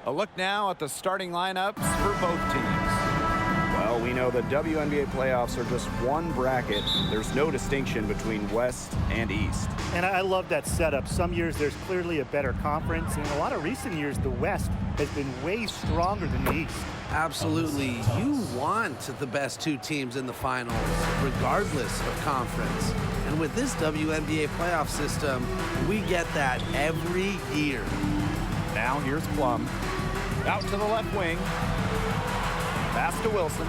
A look now at the starting lineups for both teams. Well, we know the WNBA playoffs are just one bracket. There's no distinction between West and East. And I love that setup. Some years there's clearly a better conference. And in a lot of recent years, the West has been way stronger than the East. Absolutely. You want the best two teams in the finals, regardless of conference. And with this WNBA playoff system, we get that every year. Now here's Plum. Out to the left wing. Pass to Wilson.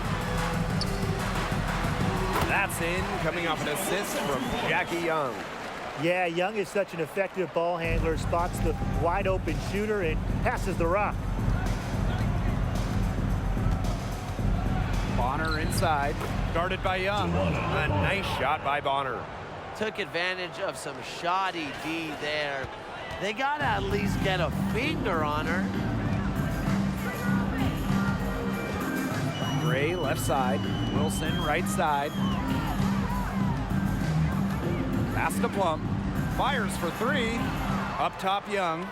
That's in, coming off an assist from Jackie Young. Yeah, Young is such an effective ball handler, spots the wide open shooter and passes the rock. Bonner inside, guarded by Young. A nice shot by Bonner. Took advantage of some shoddy D there. They gotta at least get a finger on her. Gray left side, Wilson right side. Pass to Plum, fires for three. Up top Young.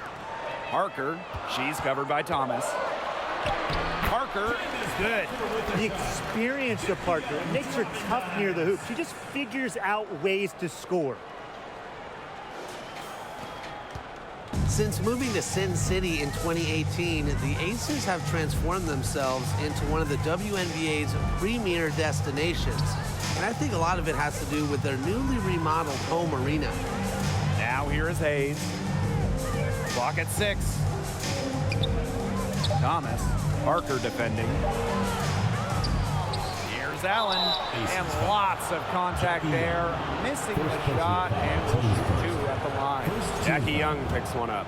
Parker, she's covered by Thomas. Parker is good. The experience of Parker makes her tough near the hoop. She just figures out ways to score. Since moving to Sin City in 2018, the Aces have transformed themselves into one of the WNBA's premier destinations. And I think a lot of it has to do with their newly remodeled home arena. Now here is Hayes. Clock at 6. Thomas, Parker defending. Here's Allen, and lots of contact there. Missing the shot, and will shoot two at the line. Jackie Young picks one up.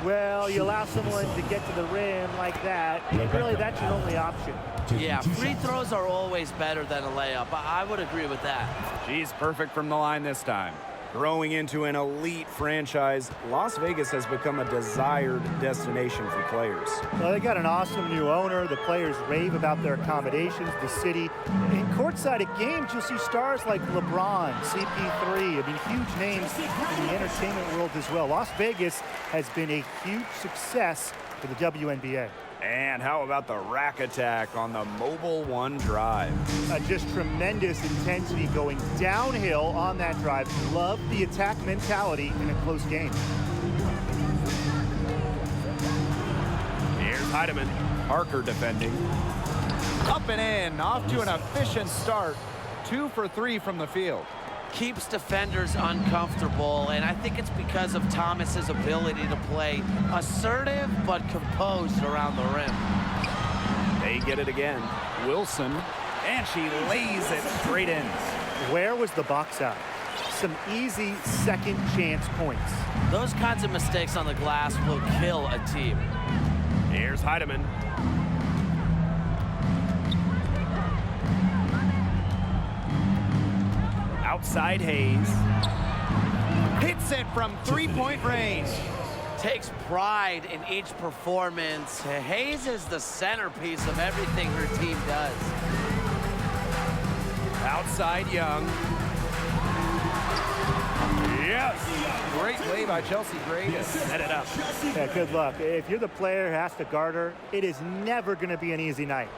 Well, you allow someone to get to the rim like that, and really that's your only option. Yeah, free throws are always better than a layup. I would agree with that. She's perfect from the line this time. Growing into an elite franchise, Las Vegas has become a desired destination for players. Well, they got an awesome new owner. The players rave about their accommodations, the city. In courtside at games, you'll see stars like LeBron, CP3. I mean, huge names in the entertainment world as well. Las Vegas has been a huge success for the WNBA. And how about the rack attack on the Mobile One drive? Just tremendous intensity going downhill on that drive. Love the attack mentality in a close game. Here's Heidemann. Parker defending. Up and in, off to an efficient start. 2 for 3 from the field. Keeps defenders uncomfortable, and I think it's because of Thomas's ability to play assertive but composed around the rim. They get it again. Wilson, and she lays it straight in. Where was the box out? Some easy second chance points. Those kinds of mistakes on the glass will kill a team. Here's Heidemann. Outside Hayes. Hits it from three-point range. Takes pride in each performance. Hayes is the centerpiece of everything her team does. Outside Young. Yes! Great play by Chelsea Gray to set it up. Yeah, good luck. If you're the player who has to guard her, it is never going to be an easy night.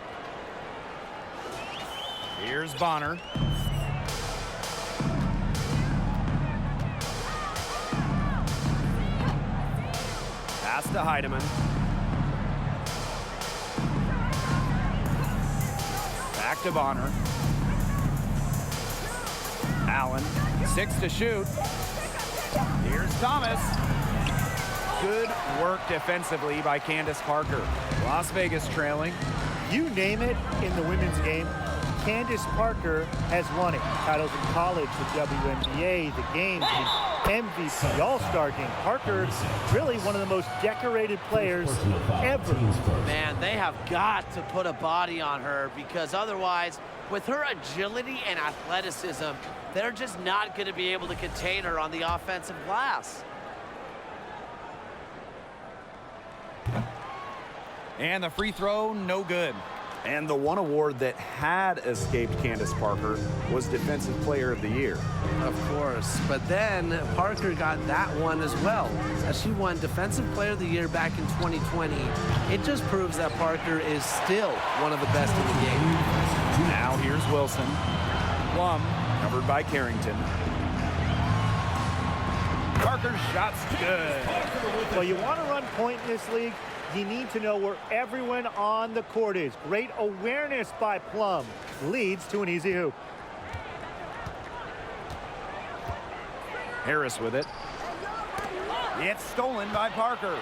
Here's Bonner. Pass to Heidemann. Back to Bonner. Allen, 6 to shoot. Here's Thomas. Good work defensively by Candace Parker. Las Vegas trailing. You name it in the women's game, Candace Parker has won it. Titles in college, the WNBA, the games, the MVP, All-Star game. Parker, really one of the most decorated players ever. Man, they have got to put a body on her, because otherwise, with her agility and athleticism, they're just not going to be able to contain her on the offensive glass. And the free throw, no good. And the one award that had escaped Candace Parker was Defensive Player of the Year. Of course, but then Parker got that one as well, as she won Defensive Player of the Year back in 2020. It just proves that Parker is still one of the best in the game. Now here's Wilson. Plum, covered by Carrington. Parker's shot's good. Well, you want to run point in this league, you need to know where everyone on the court is. Great awareness by Plum leads to an easy hoop. Harris with it. It's stolen by Parker.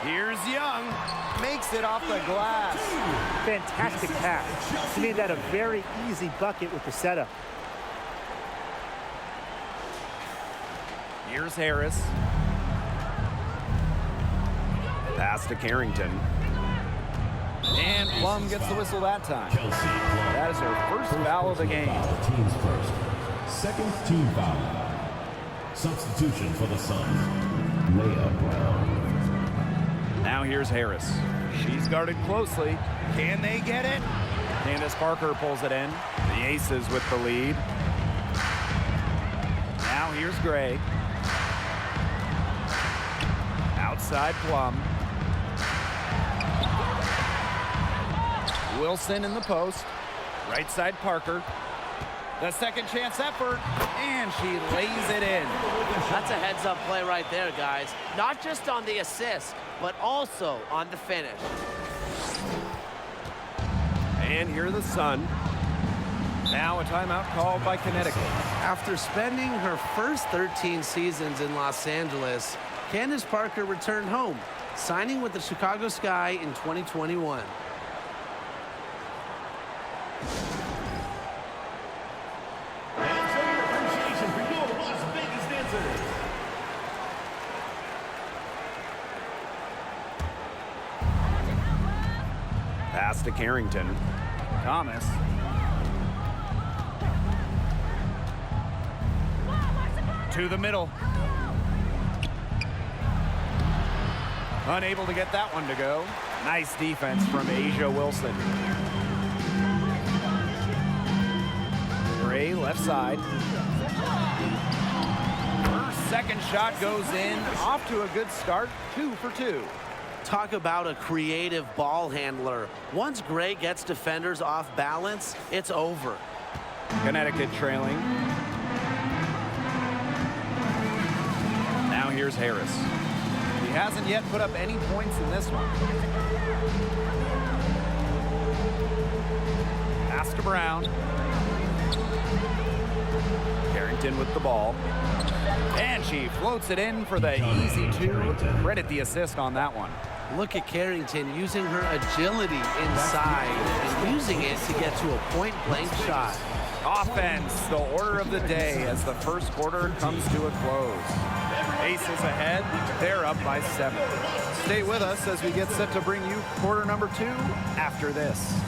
Here's Young. Makes it off the glass. Fantastic pass. She made that a very easy bucket with the setup. Here's Harris. Pass to Carrington. And Plum gets the whistle that time. That is her first foul of the game. Teams first. Second team foul. Substitution for the Suns. Leah Brown. Now here's Harris. She's guarded closely. Can they get it? Candace Parker pulls it in. The Aces with the lead. Now here's Gray. Outside Plum. Wilson in the post. Right side Parker. The second chance effort, and she lays it in. That's a heads-up play right there, guys. Not just on the assist, but also on the finish. And here the Sun. Now a timeout called by Connecticut. After spending her first 13 seasons in Los Angeles, Candace Parker returned home, signing with the Chicago Sky in 2021. Pass to Carrington. Thomas. To the middle. Unable to get that one to go. Nice defense from Asia Wilson. Gray left side. Her second shot goes in. Off to a good start. 2 for 2. Talk about a creative ball handler. Once Gray gets defenders off balance, it's over. Connecticut trailing. Now here's Harris. He hasn't yet put up any points in this one. Pass to Brown. Carrington with the ball. And she floats it in for the easy 2. Credit the assist on that one. Look at Carrington using her agility inside and using it to get to a point-blank shot. Offense, the order of the day as the first quarter comes to a close. Aces ahead, they're up by 7. Stay with us as we get set to bring you quarter number 2 after this.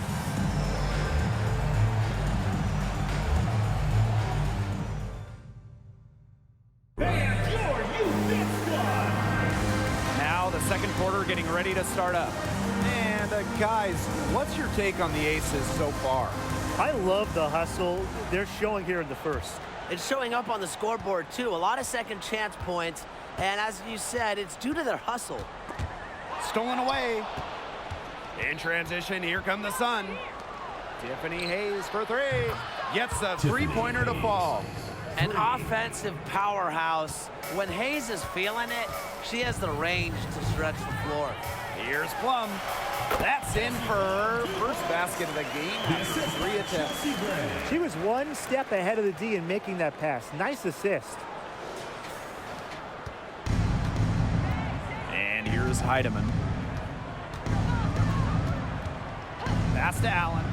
Now the second quarter getting ready to start up. And guys, what's your take on the Aces so far? I love the hustle they're showing here in the first. It's showing up on the scoreboard, too. A lot of second chance points. And as you said, it's due to their hustle. Stolen away. In transition, here come the Sun. Tiffany Hayes for 3. Gets a three-pointer to fall. An offensive powerhouse. When Hayes is feeling it, she has the range to stretch the floor. Here's Plum. That's in for her first basket of the game after 3 attempts. She was one step ahead of the D in making that pass. Nice assist. And here's Heidemann. Pass to Allen.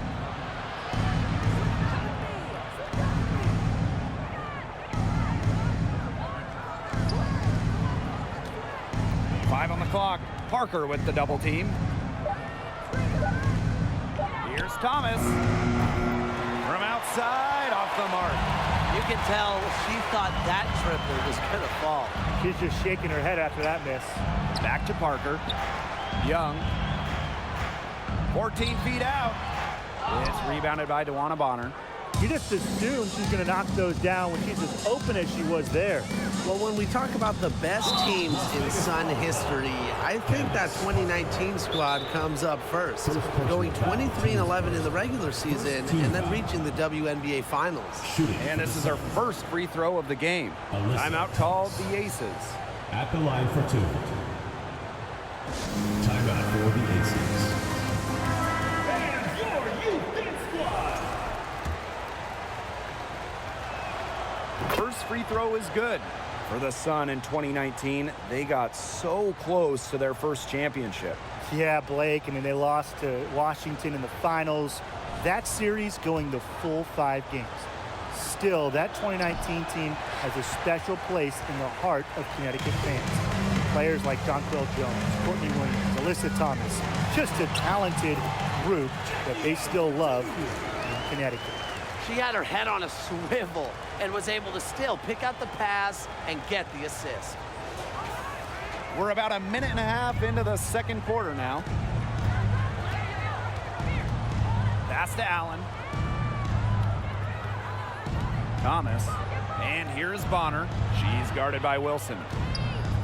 Five on the clock. Parker with the double team. Here's Thomas. From outside, off the mark. You can tell she thought that triple was going to fall. She's just shaking her head after that miss. Back to Parker. Young. 14 feet out. It's rebounded by DeWanna Bonner. You just assume she's going to knock those down when she's as open as she was there. Well, when we talk about the best teams in Sun history, I think that 2019 squad comes up first, going 23-11 in the regular season and then reaching the WNBA Finals. And this is our first free throw of the game. Timeout called the Aces. At the line for 2. Timeout for the Aces. First free throw is good. For the Sun in 2019, they got so close to their first championship. Yeah, Blake. I mean, they lost to Washington in the finals. That series going the full 5 games. Still, that 2019 team has a special place in the heart of Connecticut fans. Players like Jonquel Jones, Courtney Williams, Alyssa Thomas. Just a talented group that they still love in Connecticut. She had her head on a swivel and was able to still pick out the pass and get the assist. We're about a minute and a half into the second quarter now. Pass to Allen. Thomas. And here's Bonner. She's guarded by Wilson.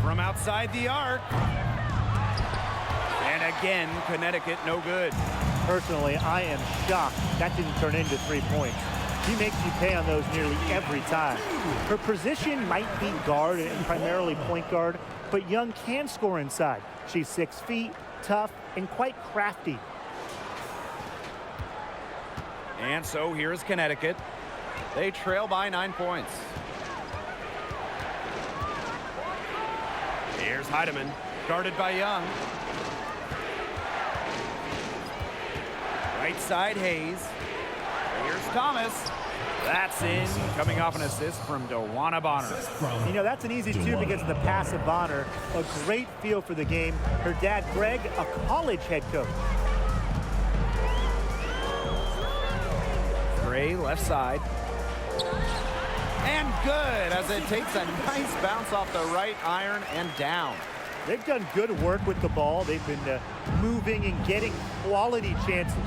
From outside the arc. And again, Connecticut no good. Personally, I am shocked that didn't turn into 3 points. She makes you pay on those nearly every time. Her position might be guard and primarily point guard, but Young can score inside. She's 6 feet, tough, and quite crafty. And so here's Connecticut. They trail by 9 points. Here's Heidemann, guarded by Young. Right side, Hayes. Here's Thomas. That's in, coming off an assist from DeWanna Bonner. You know, that's an easy 2 because of the pass of Bonner. A great feel for the game. Her dad, Greg, a college head coach. Gray, left side. And good, as it takes a nice bounce off the right iron and down. They've done good work with the ball. They've been moving and getting quality chances.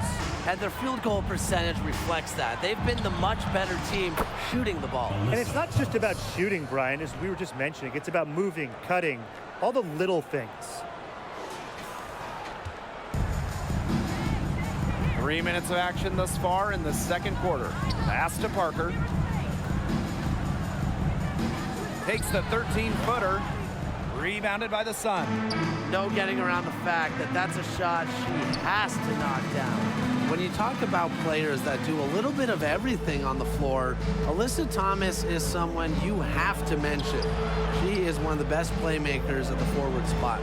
And their field goal percentage reflects that. They've been the much better team shooting the ball. And it's not just about shooting, Brian, as we were just mentioning. It's about moving, cutting, all the little things. 3 minutes of action thus far in the second quarter. Pass to Parker. Takes the 13-footer. Rebounded by the Sun. No getting around the fact that that's a shot she has to knock down. When you talk about players that do a little bit of everything on the floor, Alyssa Thomas is someone you have to mention. She is one of the best playmakers at the forward spot.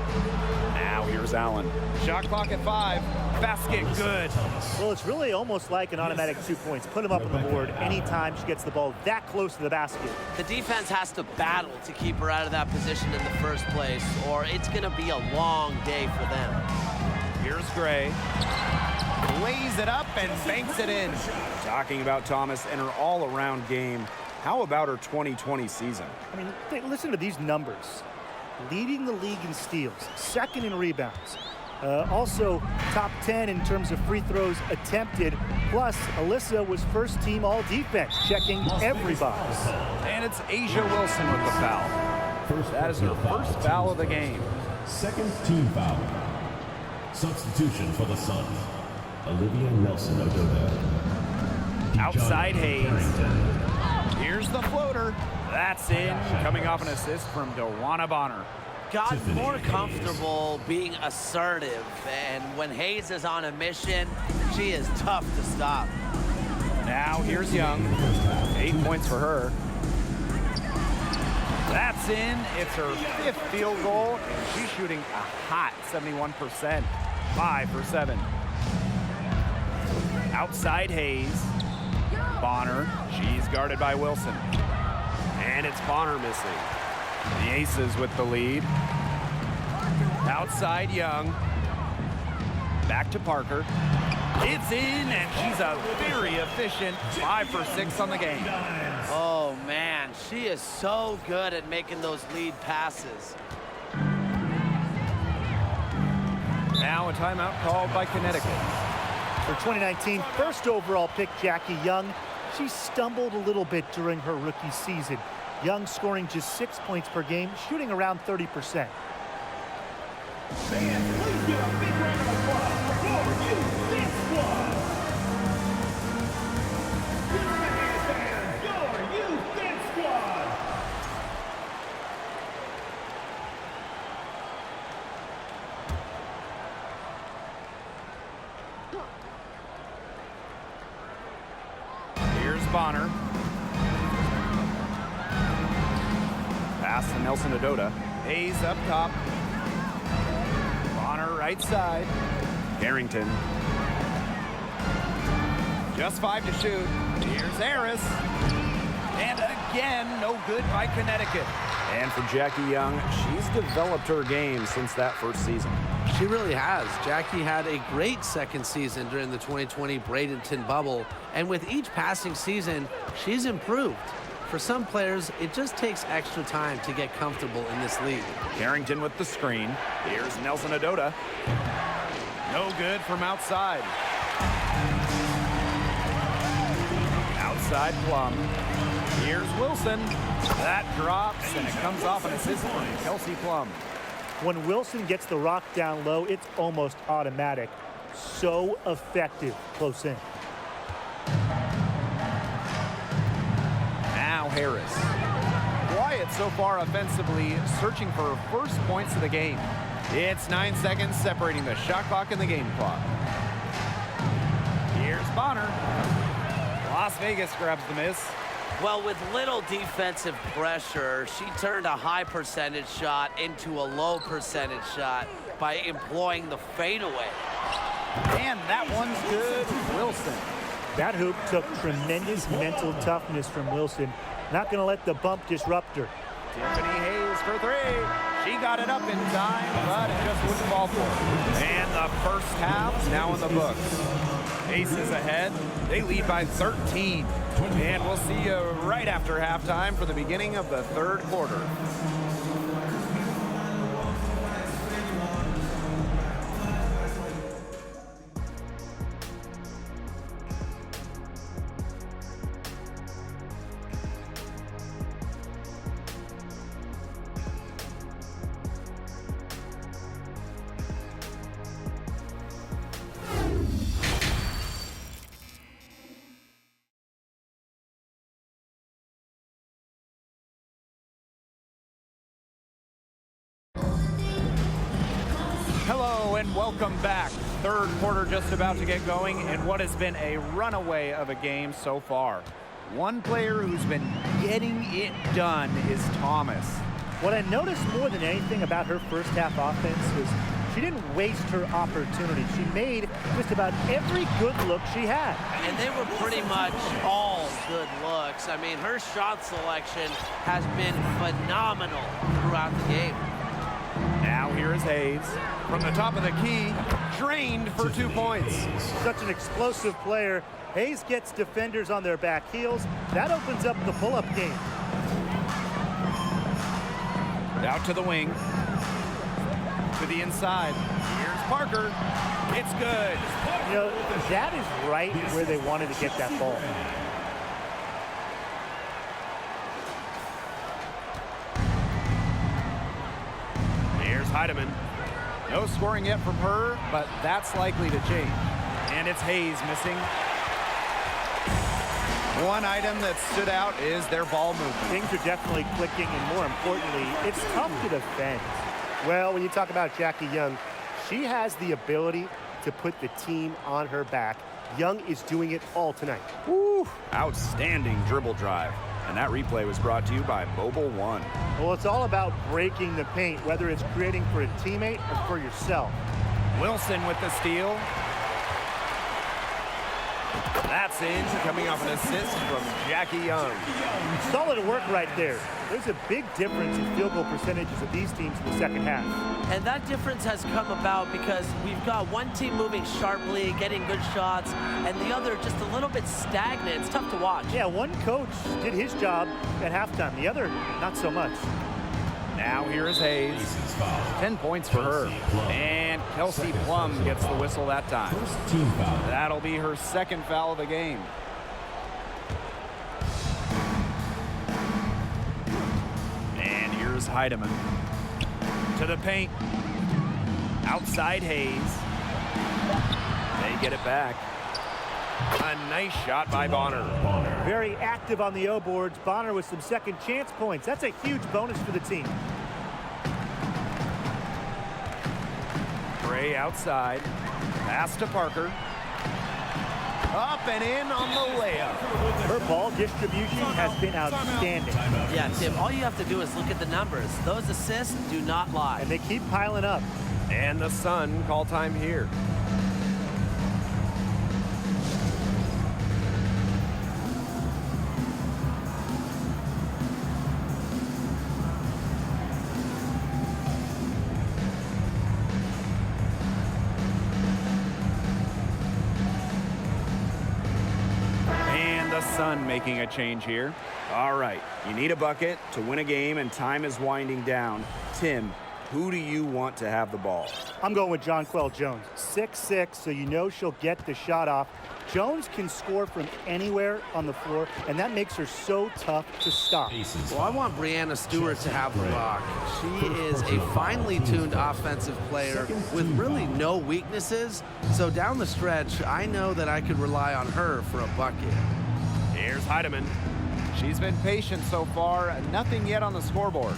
Now here's Allen. Shot clock at 5. Basket good. Well, it's really almost like an automatic 2 points. Put them up on the board anytime she gets the ball that close to the basket. The defense has to battle to keep her out of that position in the first place, or it's going to be a long day for them. Here's Gray. Lays it up and banks it in. Talking about Thomas and her all-around game, how about her 2020 season? I mean, listen to these numbers. Leading the league in steals, second in rebounds. Also top 10 in terms of free throws attempted. Plus, Alyssa was first team all defense, checking every box. And it's Asia Wilson with the foul. That is her first foul of the game. Second team foul. Substitution for the Suns. Olivia Nelson-Ododa. Outside Hayes. Here's the floater. That's in, coming off an assist from DeWanna Bonner. Got more comfortable being assertive, and when Hayes is on a mission, she is tough to stop. Now here's Young. 8 points for her. That's in. It's her 5th field goal, and she's shooting a hot 71%. 5 for 7. Outside Hayes. Bonner. She's guarded by Wilson. And it's Bonner missing. The Aces with the lead. Outside Young. Back to Parker. It's in, and she's a very efficient 5 for 6 on the game. Oh, man, she is so good at making those lead passes. Now a timeout called by Connecticut. For 2019 first overall pick Jackie Young, she stumbled a little bit during her rookie season. Young scoring just 6 points per game, shooting around 30%. Fans, please give a big round of applause for your youth squad. Give them a hand, fans. Your youth dance squad. Here's Bonner. Pass to Nelson Adota. Hayes up top. Bonner right side. Harrington. Just 5 to shoot. Here's Harris. And again, no good by Connecticut. And for Jackie Young, she's developed her game since that first season. She really has. Jackie had a great second season during the 2020 Bradenton bubble, and with each passing season, she's improved. For some players, it just takes extra time to get comfortable in this league. Harrington with the screen. Here's Nelson Adota. No good from outside. Outside Plum. Here's Wilson. That drops, and it comes off an assist from Kelsey Plum. When Wilson gets the rock down low, it's almost automatic. So effective close in. Now Harris. Quiet so far offensively, searching for her first points of the game. It's 9 seconds separating the shot clock and the game clock. Here's Bonner. Las Vegas grabs the miss. Well, with little defensive pressure, she turned a high percentage shot into a low percentage shot by employing the fadeaway. And that one's good. Wilson. That hoop took tremendous mental toughness from Wilson. Not going to let the bump disrupt her. Tiffany Hayes for 3. She got it up in time, but it just wouldn't fall for her. And the first half now in the books. Aces ahead. They lead by 13. And we'll see you right after halftime for the beginning of the third quarter. Hello and welcome back. Third quarter just about to get going in what has been a runaway of a game so far. One player who's been getting it done is Thomas. What I noticed more than anything about her first half offense was she didn't waste her opportunity. She made just about every good look she had. And they were pretty much all good looks. I mean, her shot selection has been phenomenal throughout the game. Now here is Hayes. From the top of the key, drained for 2 points. Such an explosive player. Hayes gets defenders on their back heels. That opens up the pull-up game. Out to the wing. To the inside. Here's Parker. It's good. You know, that is right where they wanted to get that ball. Here's Heidemann. No scoring yet from her, but that's likely to change. And it's Hayes missing. One item that stood out is their ball movement. Things are definitely clicking, and more importantly, it's tough to defend. Well, when you talk about Jackie Young, she has the ability to put the team on her back. Young is doing it all tonight. Woo! Outstanding dribble drive. And that replay was brought to you by Mobile One. Well, it's all about breaking the paint, whether it's creating for a teammate or for yourself. Wilson with the steal. That's in, coming off an assist from Jackie Young. Solid work right there. There's a big difference in field goal percentages of these teams in the second half. And that difference has come about because we've got one team moving sharply, getting good shots, and the other just a little bit stagnant. It's tough to watch. Yeah, one coach did his job at halftime. The other, not so much. Now here is Hayes. 10 points for her. And Kelsey Plum gets the whistle that time. First team foul. That'll be her second foul of the game. And here's Heidemann. To the paint. Outside Hayes. They get it back. A nice shot by Bonner. Very active on the O boards. Bonner with some second chance points. That's a huge bonus for the team. Gray outside. Pass to Parker. Up and in on the layup. Her ball distribution has been outstanding. Yeah, Tim, all you have to do is look at the numbers. Those assists do not lie. And they keep piling up. And the Sun call time here. Sun making a change here. All right, you need a bucket to win a game, and time is winding down. Tim, who do you want to have the ball? I'm going with Jonquel Jones. 6'6", so you know she'll get the shot off. Jones can score from anywhere on the floor, and that makes her so tough to stop. Well, I want Brianna Stewart to have the rock. She is a finely tuned offensive player with really no weaknesses. So down the stretch, I know that I could rely on her for a bucket. Here's Heidemann. She's been patient so far. Nothing yet on the scoreboard.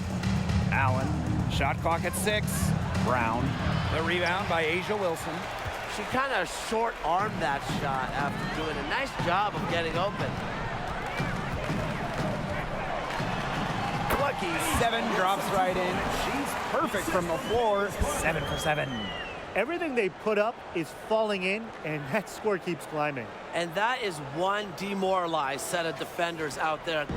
Allen. Shot clock at 6. Brown. The rebound by Asia Wilson. She kind of short-armed that shot after doing a nice job of getting open. Lucky 7 drops right in. She's perfect from the floor. 7 for 7. Everything they put up is falling in, and that score keeps climbing. And that is one demoralized set of defenders out there.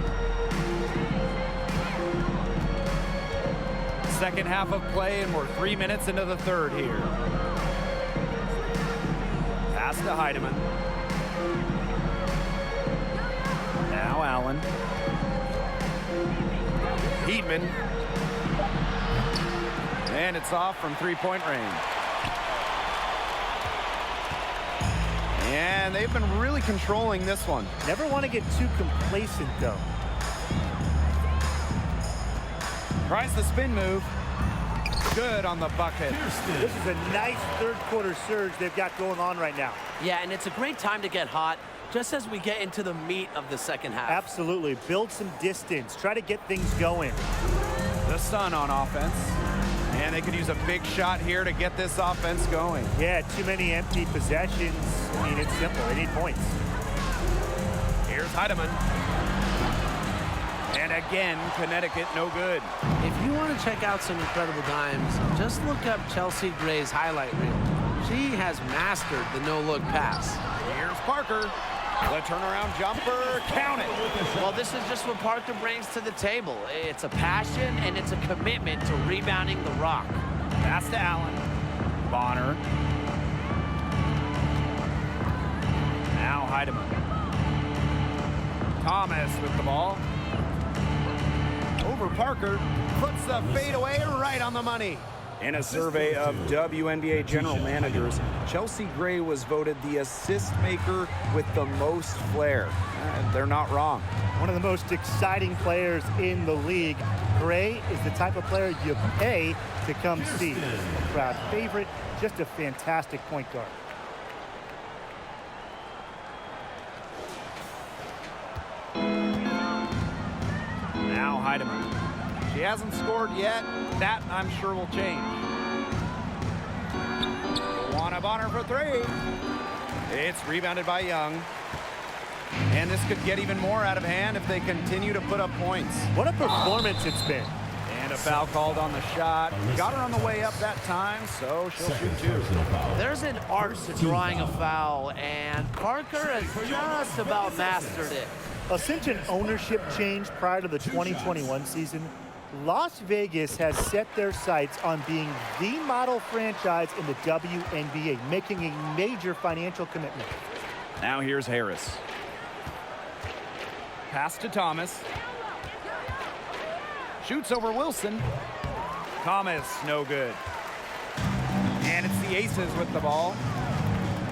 Second half of play, and we're 3 minutes into the third here. Pass to Heidemann. Now Allen. Heedman. And it's off from three-point range. And they've been really controlling this one. Never want to get too complacent, though. Tries the spin move. Good on the bucket. This is a nice third-quarter surge they've got going on right now. Yeah, and it's a great time to get hot, just as we get into the meat of the second half. Absolutely. Build some distance. Try to get things going. The Sun on offense. And they could use a big shot here to get this offense going. Yeah, too many empty possessions. I mean, it's simple. They need points. Here's Heidemann. And again, Connecticut no good. If you want to check out some incredible dimes, just look up Chelsea Gray's highlight reel. She has mastered the no-look pass. Here's Parker. The turnaround jumper, count it. Well, this is just what Parker brings to the table. It's a passion and it's a commitment to rebounding the rock. Pass to Allen. Bonner. Now Heidemann. Thomas with the ball. Over Parker. Puts the fadeaway right on the money. In a survey of WNBA general managers, Chelsea Gray was voted the assist maker with the most flair. They're not wrong. One of the most exciting players in the league. Gray is the type of player you pay to come see. A crowd favorite, just a fantastic point guard. Now Heidemann. She hasn't scored yet. That, I'm sure, will change. One up on her for 3. It's rebounded by Young. And this could get even more out of hand if they continue to put up points. What a performance it's been. And And a foul called on the shot. Got her on the way up that time, so she'll shoot two. Personal foul. There's an art to drawing a foul, and Parker has just about mastered it. Since an ownership change prior to the 2021 season, Las Vegas has set their sights on being the model franchise in the WNBA, making a major financial commitment. Now here's Harris. Pass to Thomas. Shoots over Wilson. Thomas, no good. And it's the Aces with the ball.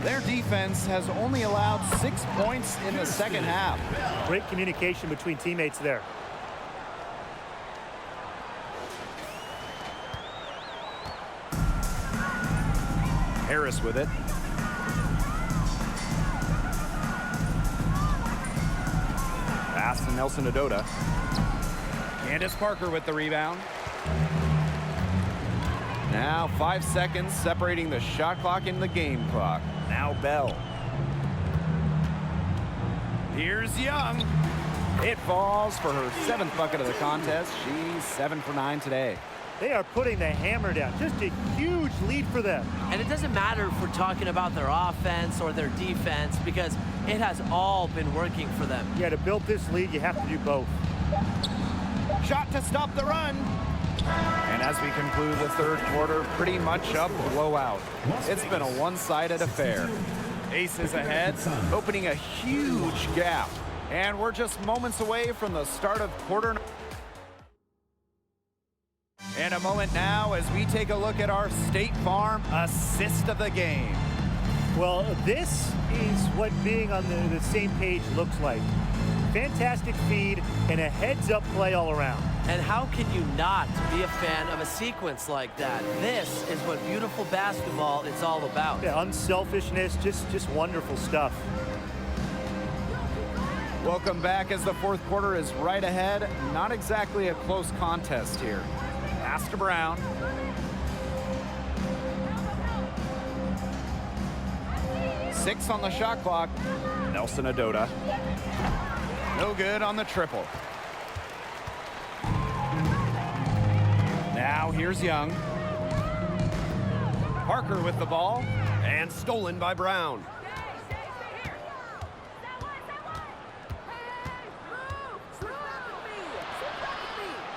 Their defense has only allowed 6 points in the second half. Great communication between teammates there. Harris with it. Pass to Nelson Adota. Candace Parker with the rebound. Now 5 seconds separating the shot clock and the game clock. Now Bell. Here's Young. It falls for her 7th bucket of the contest. She's 7 for 9 today. They are putting the hammer down. Just a huge lead for them. And it doesn't matter if we're talking about their offense or their defense, because it has all been working for them. Yeah, to build this lead, you have to do both. Shot to stop the run. And as we conclude the third quarter, pretty much a blowout. It's been a one-sided affair. Aces ahead, opening a huge gap. And we're just moments away from the start of quarter. And a moment now as we take a look at our State Farm assist of the game. Well, this is what being on the same page looks like. Fantastic feed and a heads-up play all around. And how can you not be a fan of a sequence like that? This is what beautiful basketball is all about. Yeah, unselfishness, just wonderful stuff. Welcome back as the fourth quarter is right ahead. Not exactly a close contest here. Pass to Brown. Six on the shot clock. Nelson Adota. No good on the triple. Now here's Young. Parker with the ball. And stolen by Brown.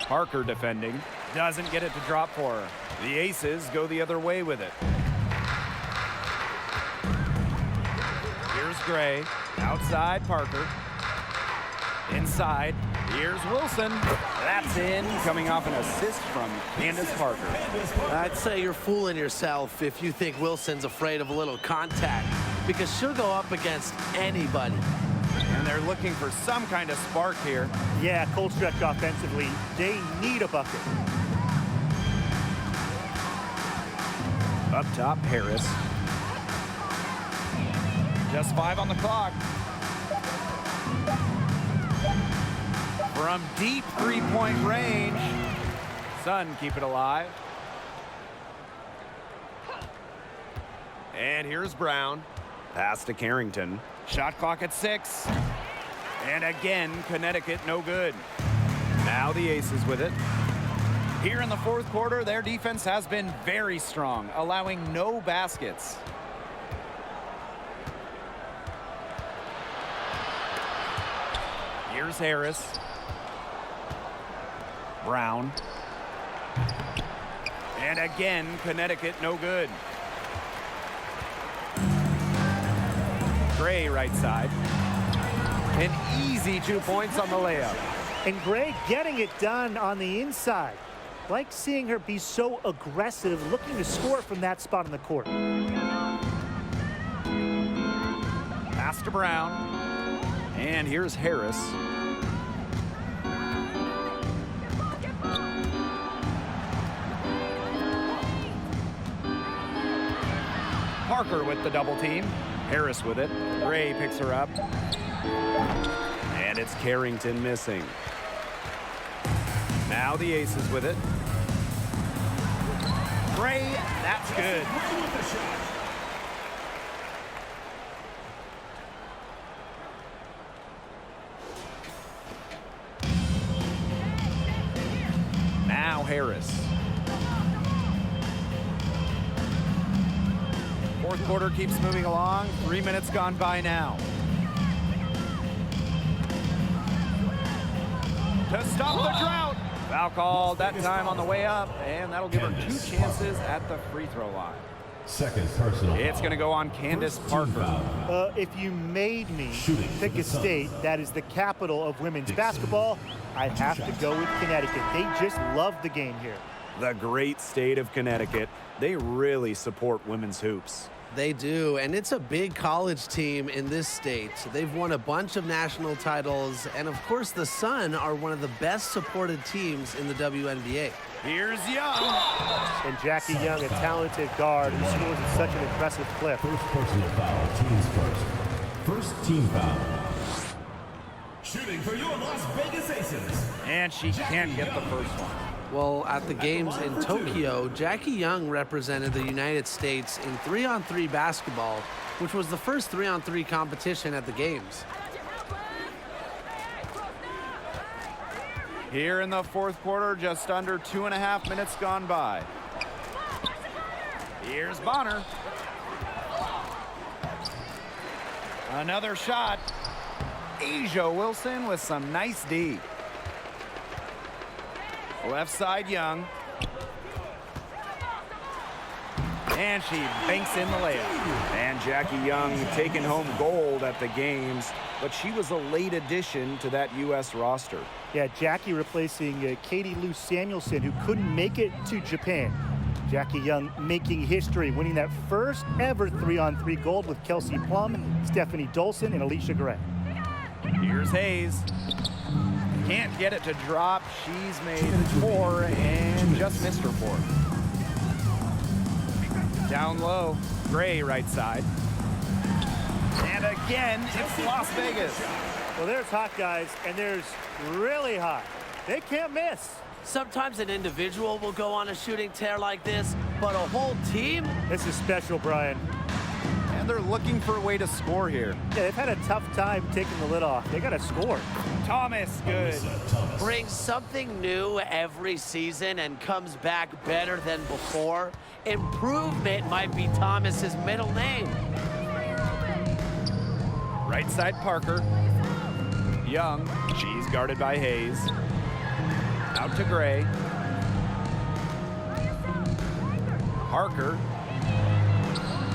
Parker defending. Doesn't get it to drop for her. The Aces go the other way with it. Here's Gray. Outside Parker. Inside. Here's Wilson. That's in. Coming off an assist from Candace Parker. I'd say you're fooling yourself if you think Wilson's afraid of a little contact, because she'll go up against anybody. And they're looking for some kind of spark here. Yeah, cold stretch offensively. They need a bucket. Up top, Harris. Just 5 on the clock. From deep three-point range. Sun keep it alive. And here's Brown. Pass to Carrington. Shot clock at 6. And again, Connecticut no good. Now the Aces with it. Here in the fourth quarter, their defense has been very strong, allowing no baskets. Here's Harris. Brown. And again, Connecticut no good. Gray right side. An easy 2 points on the layup. And Gray getting it done on the inside. Like seeing her be so aggressive, looking to score from that spot on the court. Pass to Brown. And here's Harris. Parker with the double team. Harris with it. Gray picks her up. And it's Carrington missing. Now the Aces with it. Gray, that's good. Now Now Harris. Fourth quarter keeps moving along. 3 minutes gone by now. To stop the drought. Foul called that time on the way up, and that'll give her 2 chances at the free throw line. Second personal. It's going to go on Candace Parker. If you made me Shooting pick for a the Suns. state that is the capital of women's basketball, I'd have to go with Connecticut. They just love the game here. The great state of Connecticut. They really support women's hoops. They do, and it's a big college team in this state. They've won a bunch of national titles, and of course the Sun are one of the best supported teams in the WNBA. Here's Young. And Jackie Young, a talented guard who scores at such an impressive clip. First personal foul, teams first. First team foul. Shooting for your Las Vegas Aces. And she can't get the first one. Well, at the games in Tokyo, Jackie Young represented the United States in 3-on-3 basketball, which was the first 3-on-3 competition at the games. Here in the fourth quarter, just under 2.5 minutes gone by. Here's Bonner. Another shot. Asia Wilson with some nice D. Left side, Young. And she banks in the layup. And Jackie Young taking home gold at the games, but she was a late addition to that U.S. roster. Yeah, Jackie replacing Katie Lou Samuelson, who couldn't make it to Japan. Jackie Young making history, winning that first ever 3-on-3 gold with Kelsey Plum, Stephanie Dolson, and Alicia Gray. Here's Hayes. Can't get it to drop. She's made 4 and just missed her 4. Down low, Gray right side. And again, it's Las Vegas. Well, there's hot guys, and there's really hot. They can't miss. Sometimes an individual will go on a shooting tear like this, but a whole team? This is special, Brian. And they're looking for a way to score here. Yeah, they've had a tough time taking the lid off. They got to score. Thomas, good. Brings something new every season and comes back better than before. Improvement might be Thomas's middle name. Right side, Parker. Young, she's guarded by Hayes. Out to Gray. Parker.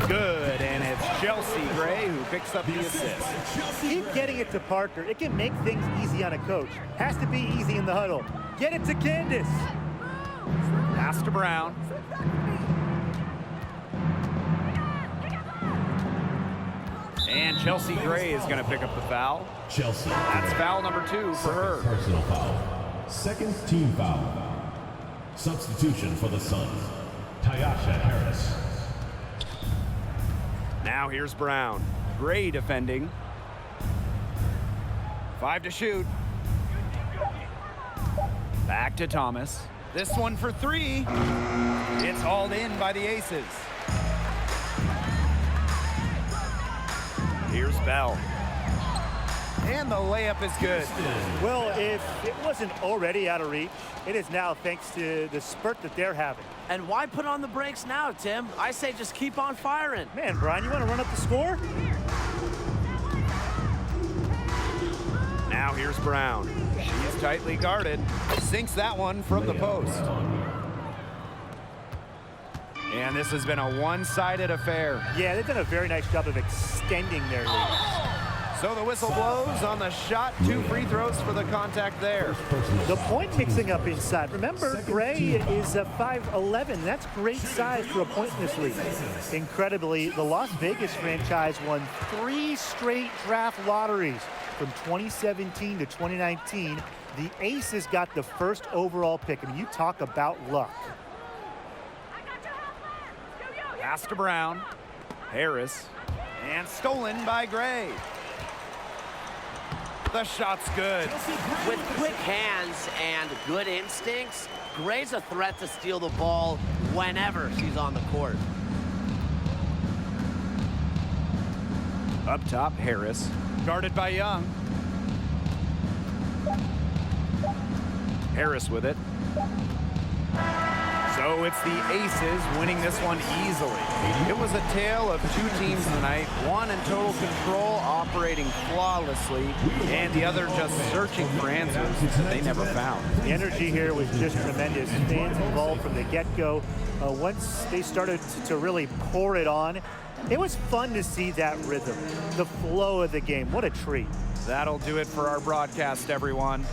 Good, and it's Chelsea Gray who picks up the assist. Keep getting it to Parker. It can make things easy on a coach. Has to be easy in the huddle. Get it to Candace. Pass to Brown. And Chelsea Gray is going to pick up the foul. Chelsea. That's foul number 2 for her. Personal foul. Second team foul. Substitution for the Suns. Tyasha Harris. Now here's Brown. Gray defending. 5 to shoot. Back to Thomas. This one for 3. It's hauled in by the Aces. Here's Bell. And the layup is good. Well, if it wasn't already out of reach, it is now thanks to the spurt that they're having. And why put on the brakes now, Tim? I say just keep on firing. Man, Brian, you want to run up the score? Now here's Brown. She's tightly guarded. Sinks that one from the post. And this has been a one-sided affair. Yeah, they've done a very nice job of extending their lead. So the whistle blows on the shot. 2 free throws for the contact there. The point mixing up inside. Remember, Gray is a 5'11". That's great size for a point in this league. Incredibly, the Las Vegas franchise won 3 straight draft lotteries from 2017 to 2019. The Aces got the first overall pick. I mean, you talk about luck. Pass to Brown. Harris. And stolen by Gray. The shot's good. With quick hands and good instincts, Gray's a threat to steal the ball whenever she's on the court. Up top, Harris. Guarded by Young. Harris with it. No, it's the Aces winning this one easily. It was a tale of two teams tonight, one in total control, operating flawlessly, and the other just searching for answers that they never found. The energy here was just tremendous. Fans involved from the get-go. Once they started to really pour it on, it was fun to see that rhythm, the flow of the game. What a treat. That'll do it for our broadcast, everyone.